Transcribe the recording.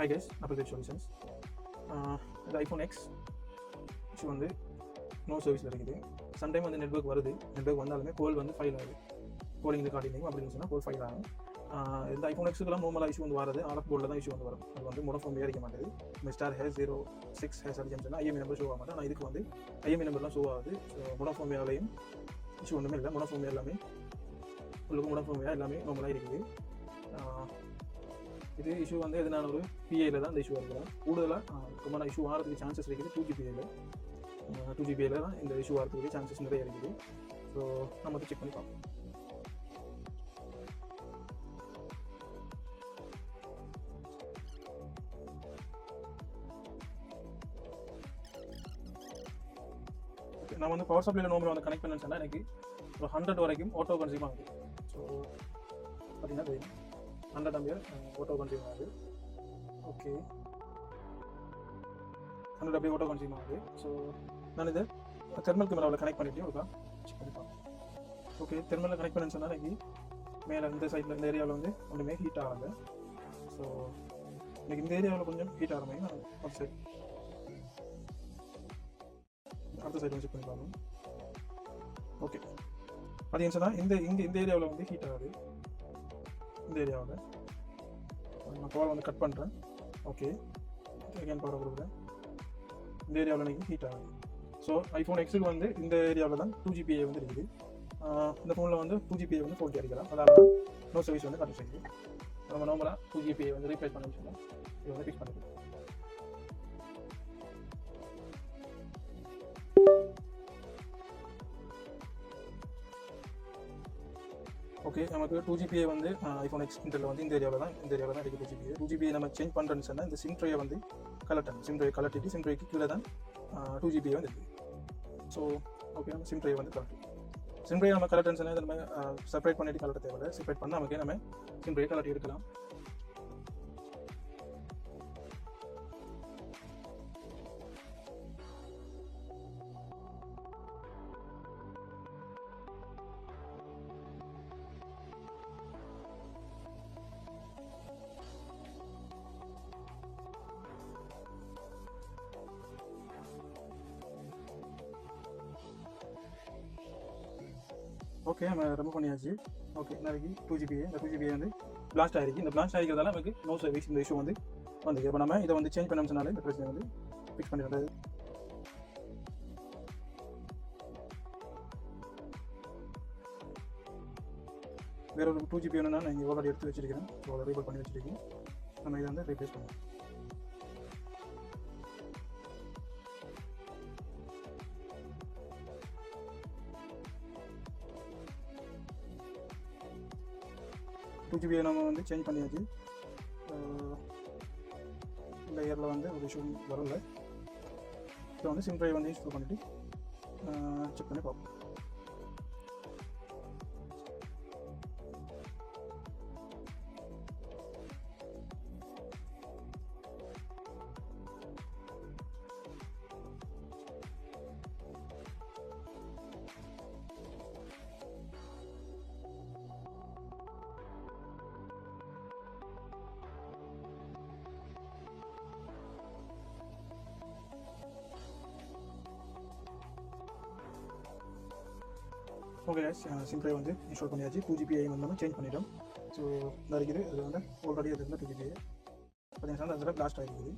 Hi guys, Apple Tech Solutions. The iPhone X issue வந்து no சர்வீஸில் இருக்குது. Sometime வந்து நெட்வொர்க் வருது, நெட்வொர்க் வந்தாலுமே கோல் வந்து ஃபைல் ஆகுது. கோலிங் காட்டிங்க அப்படின்னு சொன்னால் கோல் ஃபைல் ஆகும். இந்த ஐஃபோன் எக்ஸுக்கெல்லாம் நார்மலாக இஷ்யூ வந்து வரது ஆலப் போர்டில் தான் இஷ்யூ வந்து வரும். அது வந்து மோடோஃபோன் அடிக்க மாட்டேது. ஸ்டார் #06# அடிச்சோம்னு சொன்னால் ஐஎம்இ நம்பர் ஷோ ஆக மாட்டேன். ஆனால் இதுக்கு வந்து ஐஎம்இ நம்பர்லாம் ஷோ ஆகுது. ஸோ மோடோஃபோன் இஷ்யூ ஒன்றுமே இல்லை. மோடோஃபோன் எல்லாமே உங்களுக்கு மோடோஃபோன் எல்லாமே நார்மலாக இருக்குது. இது இஷ்யூ வந்து எதனால ஒரு பிஏல தான் இந்த இஷ்யூ இருக்கலாம். கூடுதலாக ரொம்ப நான் இஷ்யூ ஆகிறதுக்கு சான்சஸ் இருக்குது 2GBயில் தான் இந்த இஷ்யூ ஆகிறதுக்கு சான்சஸ் நிறைய இருக்குது. ஸோ நம்ம வந்து செக் பண்ணி பார்ப்போம். ஓகே, நான் வந்து பவர் சப்ளைல நோம்பர் வந்து கனெக்ட் பண்ணேன்னு சொன்னால் எனக்கு ஒரு 100 வரைக்கும் ஆட்டோ கன்சியூம் ஆகுது. ஸோ பார்த்தீங்கன்னா தெரியும் 100 ஆம்பியர் ஆட்டோ கன்சியூம் ஆகுது. ஓகே, 100 அப்படியே ஆட்டோ கன்சியூம் ஆகுது. ஸோ நான் இதை தெர்மல் கேமராவில் கனெக்ட் பண்ணிவிட்டு ஒரு செக் பண்ணி பார்ப்பேன். ஓகே, தெர்மலில் கனெக்ட் பண்ணேன்னு சொன்னால் எனக்கு மேலே இந்த சைடில் இந்த ஏரியாவில் வந்து ஒன்றுமே ஹீட் ஆகலை. ஸோ எனக்கு இந்த ஏரியாவில் கொஞ்சம் ஹீட் ஆகிற மாதிரி நான் அடுத்த சைடு செக் பண்ணி பார்ப்போம். ஓகே, பார்த்தீங்கன்னு சொன்னால் இந்த ஏரியாவில் வந்து ஹீட் ஆகுது. இந்த ஏரியாவில் நான் பவர் வந்து கட் பண்ணுறேன். ஓகே, அகைன் பவர் கொடுக்குறேன். இந்த ஏரியாவில் எனக்கு ஹீட் ஆகுது. ஸோ ஐஃபோன் எக்ஸுக்கு வந்து இந்த ஏரியாவில் தான் 2GBA வந்து இருக்குது. இந்த ஃபோனில் வந்து 2GBA வந்து ஃபோல்ட்டி அடிக்கலாம். அதனால தான் நோ சர்வீஸ் வந்து கட் செய்யுது. நம்ம நார்மலாக 2GBA வந்து ரீப்ளேஸ் பண்ண விஷயம் இது வந்து ஃபிக்ஸ் பண்ணிடுது. ஓகே, நமக்கு 2GBA வந்து ஐஃபோன் எக்ஸ் இன்டரில் வந்து இந்த ஏரியாவில் தான் இருக்குது 2GBA. 2GBA நம்ம சேஞ்ச் பண்ணுறேன்னு சொன்னால் இந்த சிம் ட்ரேயை வந்து கலட்டிட்டு சிம் ட்ரேக்கு கீழே தான் 2GBA வந்து இருக்குது. ஸோ ஓகே, நம்ம சிம் ட்ரே வந்து கலட்டு. சிம் ட்ரே நம்ம கலட்டுன்னு சொன்னால் நம்ம செப்பரேட் பண்ணிட்டு கலட்ட தேவையில்லை. செப்பரேட் பண்ணால் நமக்கு நம்ம சிம் ட்ரே கலட்டி எடுக்கலாம். ஓகே, நம்ம ரிமூவ் பண்ணியாச்சு. ஓகே, நாளைக்கு 2GBA இந்த 2GBA வந்து பிளாஸ்ட் ஆகிருக்கு. இந்த பிளாஸ்ட் ஆகிக்கிறதால நமக்கு நோ சர்வீஸ் இந்த இஷ்யூ வந்து வந்துருக்கு. இப்போ நம்ம இதை வந்து சேஞ்ச் பண்ணோம்னு சொன்னாலே இந்த பிரச்சனை வந்து ஃபிக்ஸ் பண்ணிடுறது. வேற ஒரு 2GB வேணும்னா நான் இங்கே ஆல்ரெடி எடுத்து வச்சிருக்கிறேன். ஸோ அதை ரீபோட் பண்ணி வச்சிருக்கேன். நம்ம இதை வந்து ரீப்ளேஸ் பண்ணுவோம். GB நம்ம வந்து சேஞ்ச் பண்ணியாச்சு. இந்த இயரில் வந்து ஒரு இஷ்யூ வரல. இப்போ வந்து சிம் ட்ரைவ் வந்து இன்ஸ்டால் பண்ணிவிட்டு செக் பண்ணி பார்ப்போம். ஓகே கைஸ், சிம் ட்ரைவ் வந்து இன்ஸ்டால் பண்ணியாச்சு. 2GBA வந்து நம்ம சேஞ்ச் பண்ணிட்டோம். ஸோ இந்த இருக்குது இதில் வந்து ஆல்ரெடி அது 2GBA பார்த்தீங்கன்னா அதில் பிளாஸ்ட் ஆகிருக்குது.